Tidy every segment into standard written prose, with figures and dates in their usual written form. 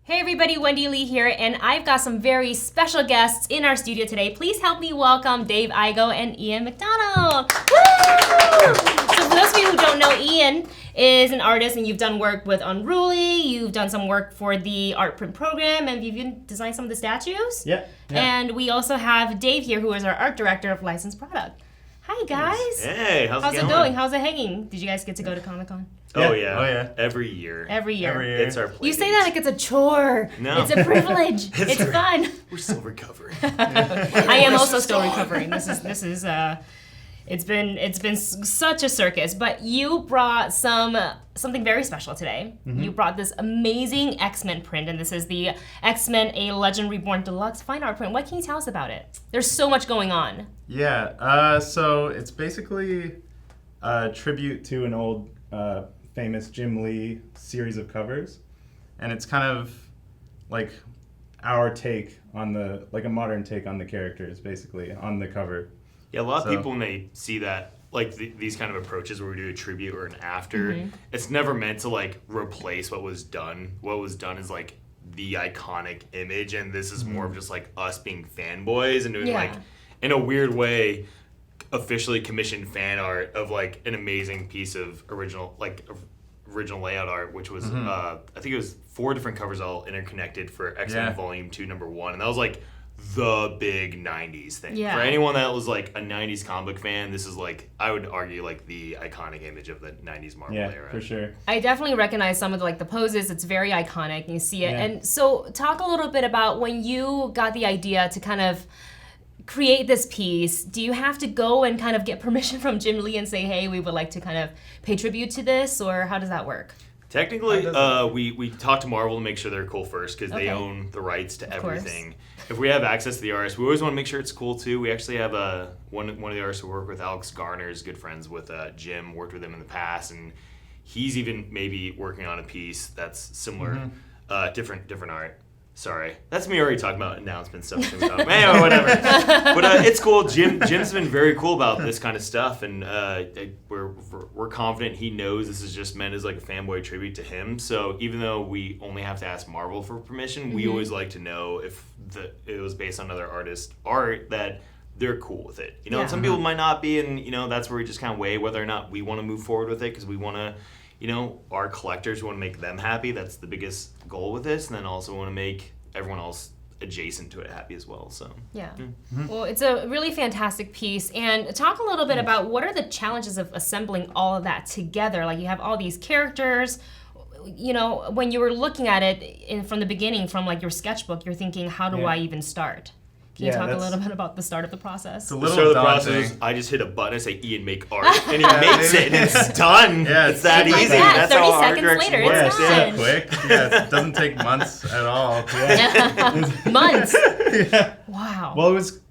Hey everybody, Wendy Lee here, and I've got some very special guests in our studio today. Please help me welcome Dave Igo and Ian MacDonald. Woo! So for those of you who don't know, Ian is an artist and you've done work with Unruly, you've done some work for the art print program, and you've even designed some of the statues. Yeah. And we also have Dave here, who is our art director of licensed product. Hi guys. Hey, how's it going? How's it hanging? Did you guys get to go to Comic-Con? Oh yeah. Every year. Every year. It's our play You say date. that like it's a chore. No. It's a privilege. it's fun. We're still recovering. I am also still recovering. This is it's been such a circus, but you brought something very special today. Mm-hmm. You brought this amazing X-Men print, and this is the X-Men a Legend Reborn Deluxe fine art print. What can you tell us about it? There's so much going on. Yeah, so it's basically a tribute to an old famous Jim Lee series of covers, and it's kind of like our take on a modern take on the characters, basically, on the cover. Yeah, a lot of people, when they see that, like these kind of approaches where we do a tribute or an after, it's never meant to like replace what was done. What was done is like the iconic image, and this is more of just like us being fanboys and doing like, in a weird way, officially commissioned fan art of like an amazing piece of original layout art, which was I think it was 4 different covers all interconnected for X-Men Volume 2 number 1, and that was like the big 90s thing. For anyone that was like a 90s comic book fan, this is like, I would argue, like the iconic image of the 90s Marvel era. Yeah, for sure. I definitely recognize some of the poses. It's very iconic, and you see it. And so talk a little bit about when you got the idea to kind of create this piece. Do you have to go and kind of get permission from Jim Lee and say, hey, we would like to kind of pay tribute to this, or how does that work? Technically, we talk to Marvel to make sure they're cool first, because they own the rights to everything. If we have access to the artist, we always want to make sure it's cool too. We actually have one of the artists we work with, Alex Garner, is good friends with Jim, worked with him in the past, and he's even maybe working on a piece that's similar, different art. Sorry, that's me already talking about announcement stuff. Anyway, whatever. But it's cool. Jim's been very cool about this kind of stuff, and we're confident he knows this is just meant as like a fanboy tribute to him. So even though we only have to ask Marvel for permission, we always like to know if it was based on other artists' art that they're cool with it. You know, and some people might not be, and that's where we just kind of weigh whether or not we want to move forward with it, because we want to. Our collectors, want to make them happy. That's the biggest goal with this. And then also want to make everyone else adjacent to it happy as well. So well, it's a really fantastic piece. And talk a little bit about what are the challenges of assembling all of that together. Like, you have all these characters. When you were looking at it from the beginning, from like your sketchbook, you're thinking, how do I even start? Can you talk a little bit about the start of the process? It's a little daunting. I just hit a button and say, Ian, make art. And he makes it, and it's done. Yeah, it's that like easy. That. That's how 30 art seconds direction later, works. it's done. So quick. Yeah, it doesn't take months at all. Months. Wow. Well, it was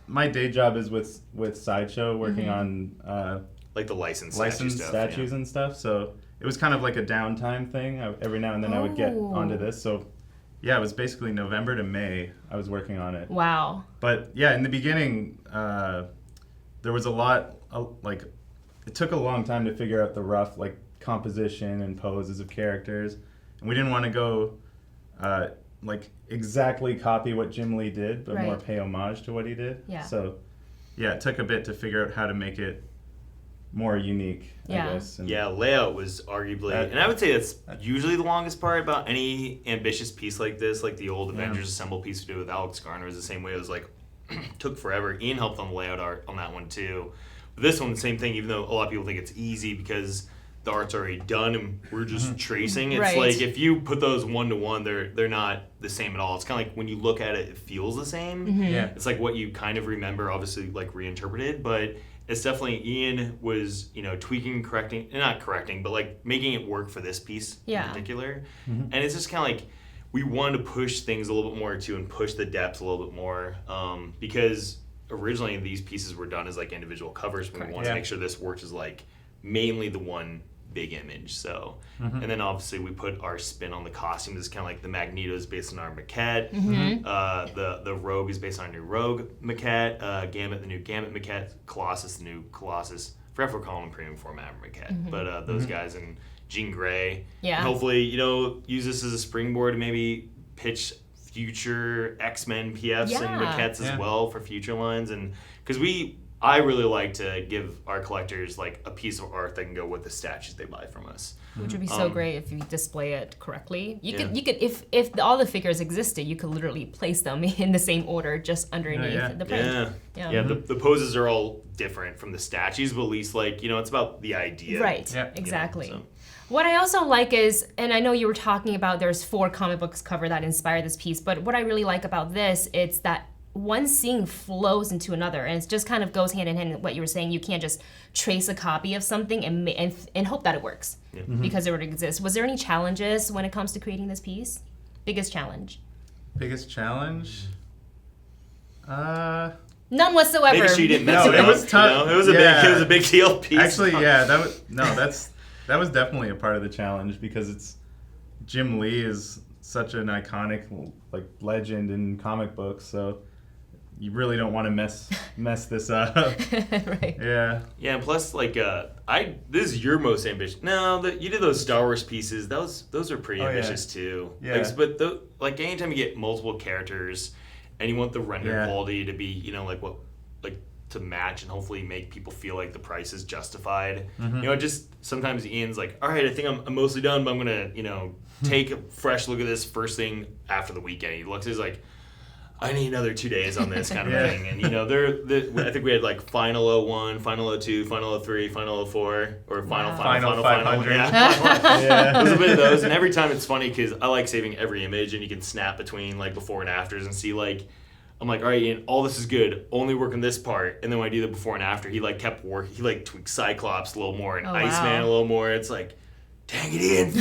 my day job is with Sideshow, working on like the licensed statues and stuff. So it was kind of like a downtime thing. Every now and then I would get onto this. So yeah, it was basically November to May I was working on it. Wow. But yeah, in the beginning, there was a lot, it took a long time to figure out the rough composition and poses of characters. And we didn't want to go exactly copy what Jim Lee did, but more pay homage to what he did. Yeah. So yeah, it took a bit to figure out how to make it more unique, I guess. And layout was arguably, and I would say that's usually the longest part about any ambitious piece like this, like the old Avengers Assemble piece we did with Alex Garner was the same way. It was took forever. Ian helped on the layout art on that one too. But this one, the same thing, even though a lot of people think it's easy because the art's already done and we're just tracing. It's like, if you put those one to one, they're not the same at all. It's kind of like when you look at it, it feels the same. Yeah. It's like what you kind of remember, obviously reinterpreted, but it's definitely, Ian was, tweaking, not correcting, but making it work for this piece in particular. And it's just kind of we wanted to push things a little bit more too, and push the depth a little bit more, because originally these pieces were done as individual covers. We wanted to make sure this worked as mainly the one big image. So, and then obviously we put our spin on the costumes. It's kind of the Magneto is based on our maquette. The Rogue is based on our new Rogue maquette. Gambit, the new Gambit maquette. Colossus, the new Colossus. I forgot if we're calling them premium format maquette. But those guys, and Jean Grey. Yeah. And hopefully, use this as a springboard to maybe pitch future X-Men PFs and maquettes as well for future lines. And because I really like to give our collectors like a piece of art that can go with the statues they buy from us. Which would be so great if you display it correctly. You could if all the figures existed, you could literally place them in the same order just underneath the print. Yeah. The poses are all different from the statues, but at least it's about the idea. Right. Yeah. Exactly. What I also like is, and I know you were talking about there's 4 comic books cover that inspired this piece, but what I really like about this, it's that one scene flows into another, and it just kind of goes hand in hand with what you were saying. You can't just trace a copy of something and hope that it works because it already exists. Was there any challenges when it comes to creating this piece? Biggest challenge? Biggest challenge? None whatsoever. Make sure you didn't mess No, it it was tough. It was a big deal piece. Actually, that was definitely a part of the challenge because Jim Lee is such an iconic legend in comic books, so you really don't want to mess this up. Right. Yeah. Yeah, and plus this is your most ambitious. No, you did those Star Wars pieces. Those are pretty ambitious too. Yeah. But anytime you get multiple characters and you want the render quality to be, to match and hopefully make people feel like the price is justified. Just sometimes Ian's like, all right, I think I'm mostly done, but I'm gonna, take a fresh look at this first thing after the weekend. He looks, he's like, I need another 2 days on this kind of thing. And, I think we had Final 01, Final 02, Final 03, Final 04, or Final 500. Yeah. There's a bit of those. And every time it's funny because I like saving every image and you can snap between before and afters and see I'm like, all right, Ian, all this is good. Only work on this part. And then when I do the before and after, he kept working. He tweaked Cyclops a little more and Iceman a little more. It's like, dang it, Ian.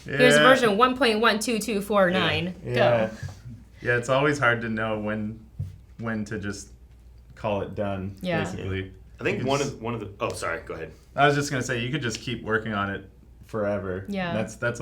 Here's version 1.12249. Yeah. Go. Yeah, it's always hard to know when to just call it done. Yeah. Basically. I think one of the. Oh, sorry. Go ahead. I was just gonna say you could just keep working on it forever. Yeah. That's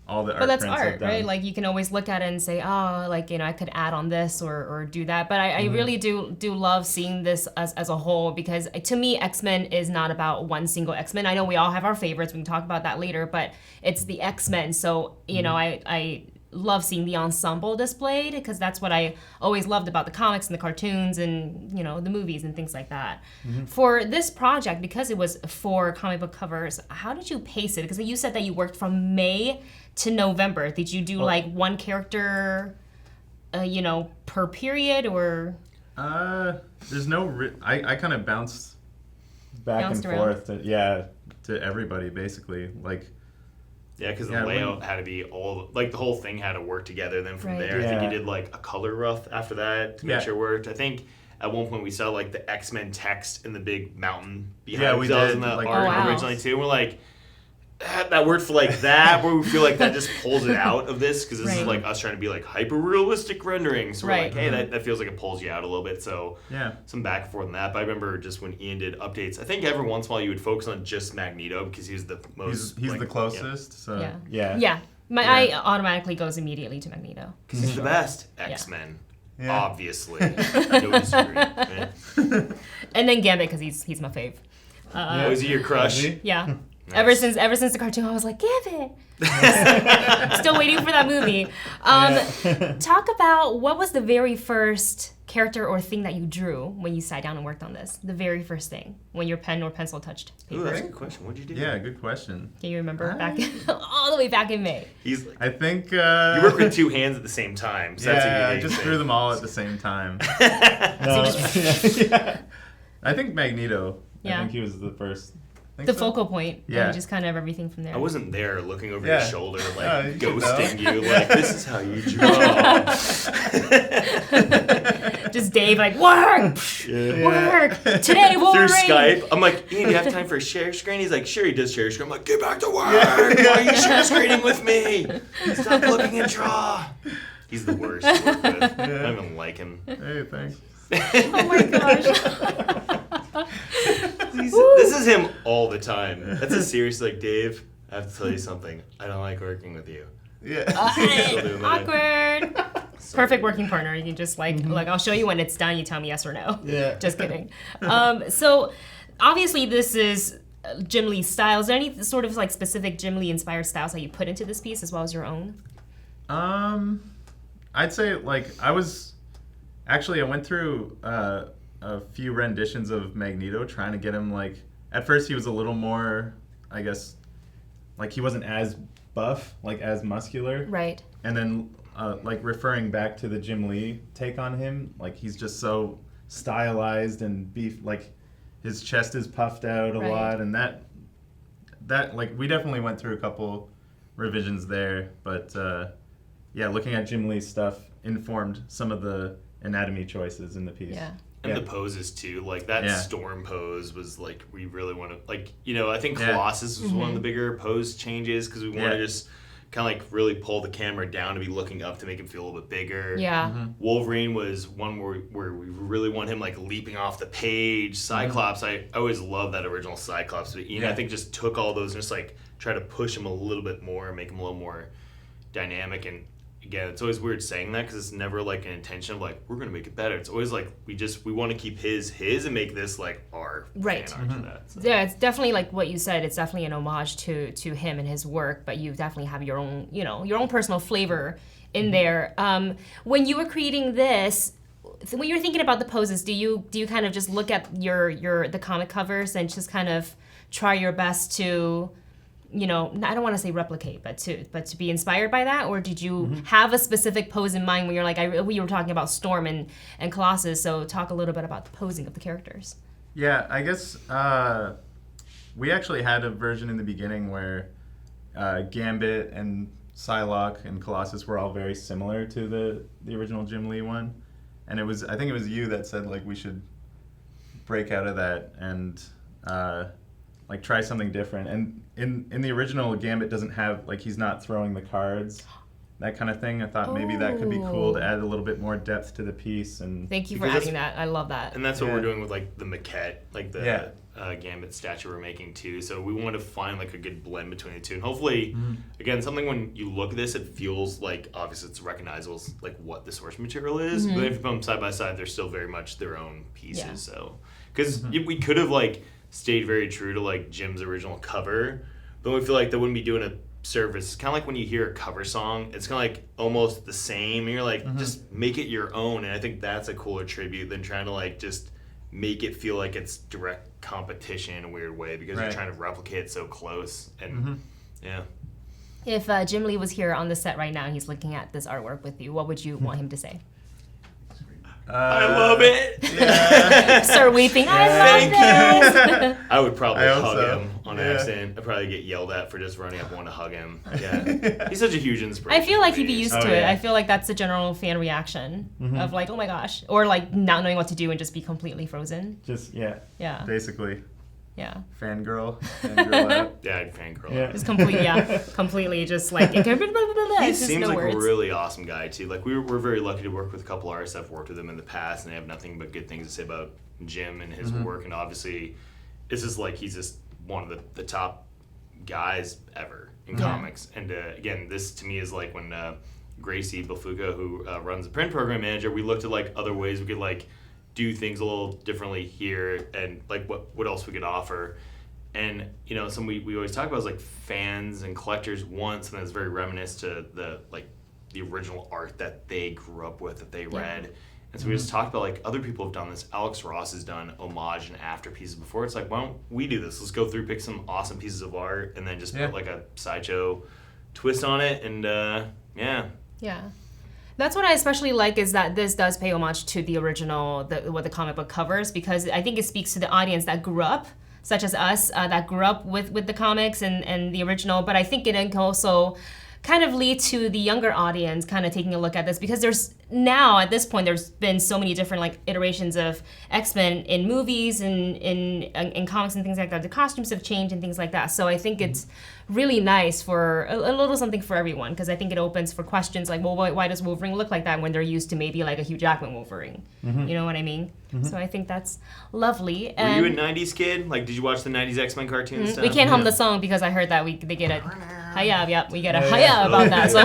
all the art. But that's prints art, have done. right? You can always look at it and say, I could add on this or do that. But I really do love seeing this as a whole because to me, X-Men is not about one single X-Men. I know we all have our favorites. We can talk about that later, but it's the X-Men. So, I love seeing the ensemble displayed because that's what I always loved about the comics and the cartoons and, the movies and things like that. For this project, because it was 4 comic book covers, how did you pace it? Because you said that you worked from May to November. Did you do one character, per period or? There's no. I kind of bounced back and forth. To everybody basically Yeah, because the layout had to be all the whole thing had to work together. Then from there, I think you did a color rough after that to make sure it worked. I think at one point we saw the X-Men text in the big mountain behind. Yeah, we did. In the art originally too. And we're like, that worked for that, where we feel like that just pulls it out of this because this is us trying to be hyper realistic rendering. So we're hey, that feels like it pulls you out a little bit. So some back and forth on that. But I remember just when Ian did updates, I think every once in a while you would focus on just Magneto because he's the most. He's the closest. So yeah. My eye automatically goes immediately to Magneto because he's the best X-Men. Yeah. Obviously, no disagree. And then Gambit because he's my fave. Was he your crush? Yeah. Nice. Ever since the cartoon, I was like, Gambit. Still waiting for that movie. Talk about what was the very first character or thing that you drew when you sat down and worked on this. The very first thing when your pen or pencil touched paper. Ooh, that's a good question. What did you do? Yeah, good question. Can you remember all the way back in May? I think you work with 2 hands at the same time. So I just drew them all at the same time. I think Magneto. I think he was the first. Focal point. Yeah. And just kind of everything from there. I wasn't there looking over your shoulder, ghosting you. This is how you draw. Just Dave, work! Work! Today, Wolverine! Through Skype. I'm like, Ian, do you have time for a share screen? He's like, sure, he does share screen. I'm like, get back to work! Why are you share screening with me? Stop looking and draw. He's the worst to work with. I don't even like him. Hey, thanks. Oh my gosh. This is him all the time. That's a serious Dave, I have to tell you something. I don't like working with you. Yeah. Awkward. Perfect working partner. You can just I'll show you when it's done. You tell me yes or no. Yeah. Just kidding. So obviously this is Jim Lee style. Is there any sort of like specific Jim Lee inspired styles that you put into this piece as well as your own? I'd say like I went through a few renditions of Magneto trying to get him like, at first he was a little more, I guess, like he wasn't as buff, like as muscular. Right. And then like referring back to the Jim Lee take on him, like he's just so stylized and beef, like his chest is puffed out a lot, and that like we definitely went through a couple revisions there, but yeah, looking at Jim Lee's stuff informed some of the anatomy choices in the piece. Yeah. And the poses too, like that storm pose was like, we really want to, like, you know, I think Colossus was one of the bigger pose changes because we want to just kind of like really pull the camera down to be looking up to make him feel a little bit bigger. Yeah. Wolverine was one where we really want him like leaping off the page. Cyclops, I always love that original Cyclops, but Ian I think just took all those and just like try to push him a little bit more, make him a little more dynamic. And again, it's always weird saying that because it's never like an intention of like, we're going to make it better. It's always like, we want to keep his and make this like our fan art to that. So. Yeah, it's definitely like what you said. It's definitely an homage to him and his work, but you definitely have your own, you know, your own personal flavor in there. When you were creating this, when you're thinking about the poses, do you kind of just look at the comic covers and just kind of try your best to, you know, I don't want to say replicate, but to be inspired by that, or did you have a specific pose in mind when you're like, we were talking about Storm and Colossus, so talk a little bit about the posing of the characters. Yeah, I guess we actually had a version in the beginning where Gambit and Psylocke and Colossus were all very similar to the original Jim Lee one, and I think it was you that said like we should break out of that and like try something different. And in the original, Gambit doesn't have, like, he's not throwing the cards, that kind of thing. I thought maybe that could be cool to add a little bit more depth to the piece. And thank you for adding that. I love that. And that's what we're doing with like the maquette, like the Gambit statue we're making too. So we want to find like a good blend between the two. And hopefully, again, something when you look at this, it feels like obviously it's recognizable, like what the source material is. But if you put them side by side, they're still very much their own pieces. Yeah. So because we could have like stayed very true to like Jim's original cover, but we feel like that wouldn't be doing a service. It's kind of like when you hear a cover song, it's kind of like almost the same, and you're like, just make it your own. And I think that's a cooler tribute than trying to like just make it feel like it's direct competition in a weird way, because you're trying to replicate it so close. And if Jim Lee was here on the set right now and he's looking at this artwork with you, what would you want him to say? I love it. Yeah. Start weeping. I love this. I would probably hug him on accident. I'd probably get yelled at for just running up wanting to hug him. Yeah. He's such a huge inspiration. I feel like he'd be used to it. I feel like that's the general fan reaction of like, oh my gosh, or like not knowing what to do and just be completely frozen. Just basically. Yeah. Fangirl out. Yeah, I'd fangirl out. Just completely just like... He seems like a really awesome guy, too. Like, we're very lucky to work with a couple artists. I've worked with him in the past, and they have nothing but good things to say about Jim and his work. And obviously, it's just like he's just one of the top guys ever in comics. And again, this to me is like when Gracie Bafuka, who runs the print program manager, we looked at like other ways we could like do things a little differently here, and like what else we could offer. And you know, some we always talk about is like fans and collectors want something that's very reminiscent to the original art that they grew up with, that they read. And so we just talked about like other people have done this. Alex Ross has done homage and after pieces before. It's like, why don't we do this? Let's go through, pick some awesome pieces of art, and then just put like a Sideshow twist on it. And yeah. That's what I especially like, is that this does pay homage to the original, what the comic book covers, because I think it speaks to the audience that grew up, such as us, that grew up with the comics and the original. But I think it can also kind of lead to the younger audience kind of taking a look at this, because there's now, at this point, there's been so many different like iterations of X-Men in movies and in comics and things like that. The costumes have changed and things like that. So I think it's really nice for a little something for everyone, because I think it opens for questions like, well, why does Wolverine look like that when they're used to maybe like a Hugh Jackman Wolverine? You know what I mean? So I think that's lovely. Were you a 90s kid? Like, did you watch the 90s X-Men cartoons? We can't hum the song because I heard that they get it. Hiya, yep, we get a hiya about that. So,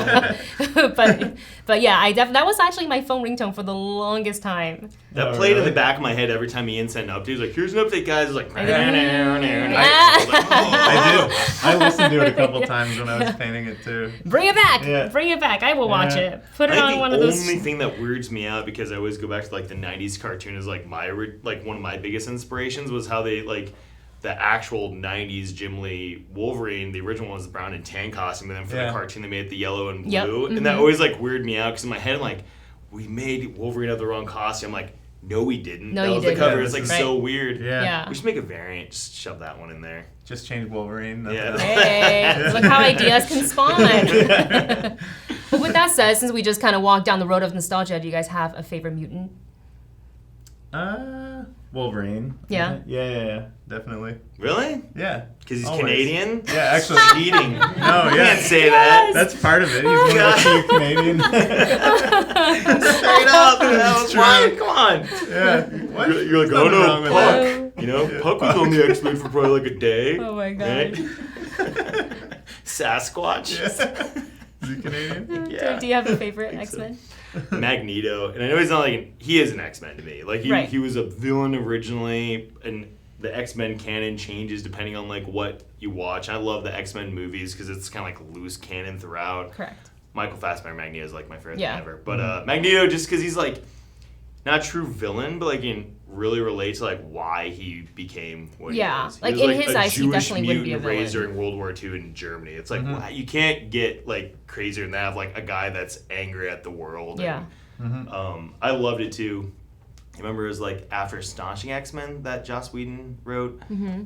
but yeah, that was actually my phone ringtone for the longest time. That played in the back of my head every time Ian sent an update. He was like, here's an update, guys. I was like, I listened to it a couple times when I was painting it too. Bring it back. Yeah. Bring it back. I will watch it. Put it on one of those. The only thing that weirds me out, because I always go back to like the 90s cartoon, is like one of my biggest inspirations was how they like the actual 90s Jim Lee Wolverine, the original one was the brown and tan costume, and then for the cartoon they made it the yellow and blue. Yep. And that always like weirded me out, because in my head I'm like, we made Wolverine have the wrong costume. I'm like, no, we didn't. No, that you was didn't. The cover. It's like so weird. Yeah. We should make a variant. Just shove that one in there. Just change Wolverine. Hey, look how ideas can spawn. But with that said, since we just kind of walked down the road of nostalgia, do you guys have a favorite mutant? Wolverine. Yeah? Yeah, definitely. Really? Yeah. Because he's Canadian? Yeah, actually. Cheating. No, yeah. You can't say that. That's part of it. He's one of the few Canadian. Straight up. That was why. Come on. Yeah. What? You're like, oh no, Puck. You know, Puck was on the X-Men for probably like a day. Oh my god. Right? Sasquatch. Yeah. Is he Canadian? Yeah. Do you have a favorite X-Men? Magneto, and I know he's not like he is an X-Men to me. Like he was a villain originally, and the X-Men canon changes depending on like what you watch. I love the X-Men movies because it's kind of like loose canon throughout. Correct. Michael Fassbender Magneto is like my favorite thing ever. But Magneto, just because he's like not a true villain, but like you really relate to like why he became what he was. Like was, in like, his a eyes, he Jewish definitely wouldn't be a mutant raised villain. during World War II in Germany. It's like wow, you can't get like crazier than that of like a guy that's angry at the world. Yeah. And, I loved it too. I remember it was like after Astonishing X-Men that Joss Whedon wrote.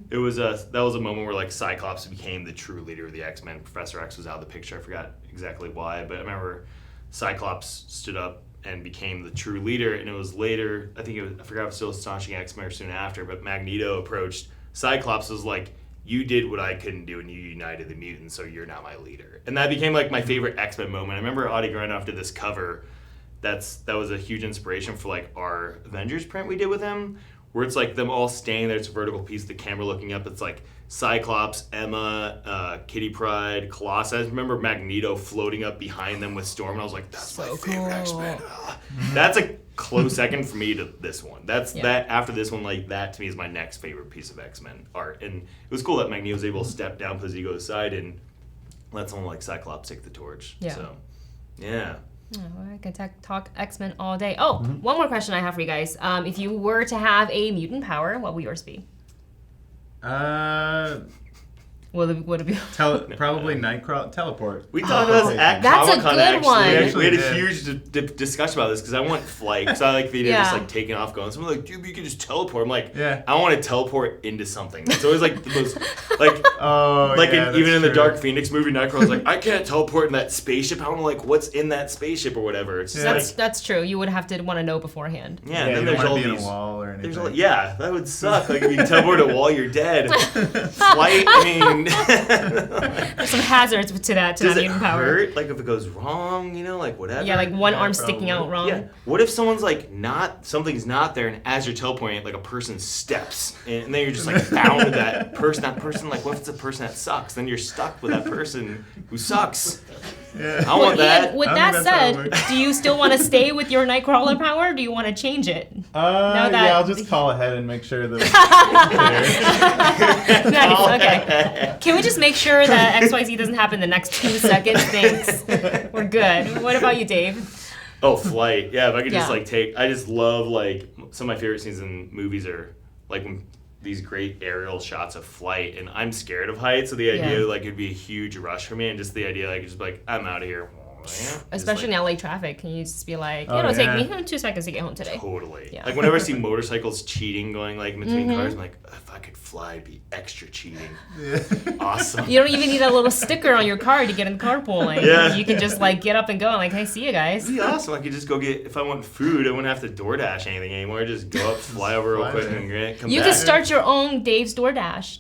It was that was a moment where like Cyclops became the true leader of the X-Men. Professor X was out of the picture. I forgot exactly why, but I remember Cyclops stood up and became the true leader. And it was later, I forgot if it was still Astonishing X-Men or soon after, but Magneto approached Cyclops, was like, you did what I couldn't do and you united the mutants, so you're now my leader. And that became like my favorite X-Men moment. I remember Adi Grant did this cover. That was a huge inspiration for like our Avengers print we did with him, where it's like them all standing there. It's a vertical piece, the camera looking up. It's like Cyclops, Emma, Kitty Pryde, Colossus. I remember Magneto floating up behind them with Storm, and I was like, that's so my favorite X-Men. That's a close second for me to this one. That after this one, like that to me is my next favorite piece of X-Men art. And it was cool that Magneto was able to step down, put his ego aside, and let someone like Cyclops take the torch. Yeah. So, yeah. Oh, I can talk X-Men all day. Oh, one more question I have for you guys. If you were to have a mutant power, what would yours be? Would it be? Probably Nightcrawler teleport. We talked about this at That's Comic Con. a good one. We had a huge discussion about this because I want flight. Because I like the idea of just like taking off, going. Someone's like, dude, you can just teleport. I'm like, I want to teleport into something. It's always like the most like even in the Dark Phoenix movie, Nightcrawler's like, I can't teleport in that spaceship. I want to like what's in that spaceship or whatever. It's just that's true. You would have to want to know beforehand. Yeah, and then there's all these. A wall or anything. That would suck. Like if you teleport a wall, you're dead. Flight, I mean. There's some hazards to that mutant power. Does it hurt? Like if it goes wrong, like whatever? Yeah, like one arm sticking out wrong. Yeah. What if someone's like something's not there, and as you're teleporting, like a person steps, and then you're just like bound to that person. That person, like, what if it's a person that sucks? Then you're stuck with that person who sucks. Yeah. I want that. Ian, with that said, do you still want to stay with your Nightcrawler power, or do you want to change it? I'll just call ahead and make sure that Nice, okay. Can we just make sure that XYZ doesn't happen the next 2 seconds? Thanks. We're good. What about you, Dave? Oh, flight. Yeah, if I could just I just love like some of my favorite scenes in movies are like when these great aerial shots of flight, and I'm scared of heights, so the idea like it'd be a huge rush for me, and just the idea like just like I'm out of here. Especially in LA traffic, can you just be like, it'll take me 2 seconds to get home today. Totally. Yeah. Like whenever I see motorcycles cheating going like between cars, I'm like, if I could fly, it'd be extra cheating. Awesome. You don't even need a little sticker on your car to get in carpooling. Yeah. You can just like get up and go and like, hey, see you guys. It'd be awesome. I could just go get, if I want food, I wouldn't have to DoorDash anything anymore. I just go up, fly over real quick, and come back. You could start your own Dave's DoorDash.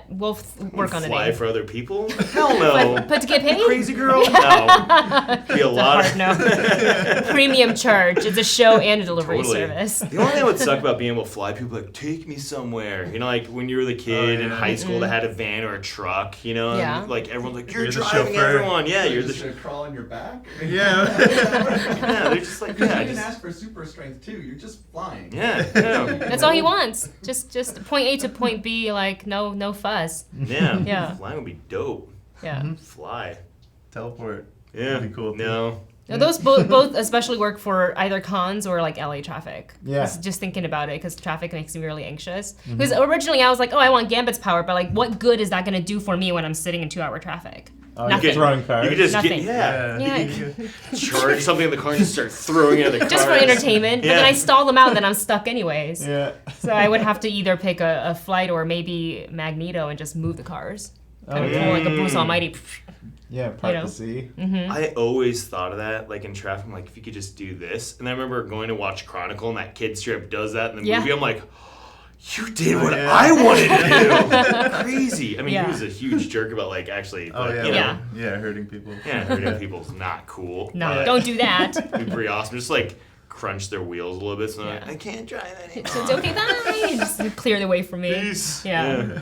We'll work on it. Fly for other people? Hell no. But to get paid? Crazy girl? No. Be a lot Hard no. Premium charge. It's a show and a delivery service. The only thing that would suck about being able to fly, people are like, take me somewhere. You know, like when you were the kid in high school that had a van or a truck, you know, and like everyone's like, you're driving everyone. Yeah, you're the crawl on your back. Yeah. Yeah, they're just like, you didn't ask for super strength too. You're just flying. Yeah. That's all he wants. Just point A to point B, like no fuss. Yeah. Flying would be dope. Yeah. Fly. Teleport. Yeah. That'd be cool. No. Now, those both especially work for either cons or like LA traffic. Yeah. Just thinking about it, because traffic makes me really anxious. Because originally I was like, oh, I want Gambit's power, but like, what good is that going to do for me when I'm sitting in 2-hour traffic? Nothing. Throwing cars. You could just Nothing. charge something in the car and just start throwing it at the car. Just for entertainment, but then I stall them out and then I'm stuck anyways. Yeah. So I would have to either pick a flight or maybe Magneto and just move the cars. Kind of pull like a Bruce Almighty. Yeah, part the sea. I always thought of that, like in traffic, I'm like, if you could just do this. And I remember going to watch Chronicle and that kid strip does that in the movie. I'm like, you did what I wanted to do. Crazy. I mean, he was a huge jerk about like actually, hurting people. Yeah, hurting people's not cool. No, don't do that. It'd be pretty awesome. Just like crunch their wheels a little bit, so I can't drive anymore. So it's okay, bye. Just clear the way for me. Peace. Yeah.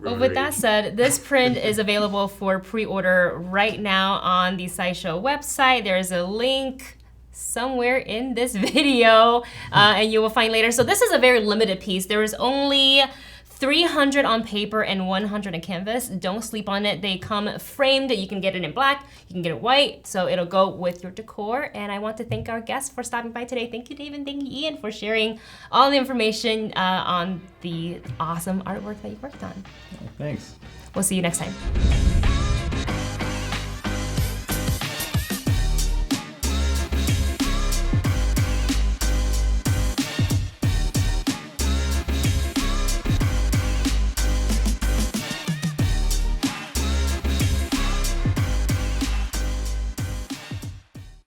Well, with that said, this print is available for pre-order right now on the Sideshow website. There's a link somewhere in this video, and you will find later. So this is a very limited piece. There is only 300 on paper and 100 on canvas. Don't sleep on it. They come framed. You can get it in black, you can get it white, so it'll go with your decor. And I want to thank our guests for stopping by today. Thank you, Dave, and thank you, Ian, for sharing all the information on the awesome artwork that you worked on. Thanks. We'll see you next time.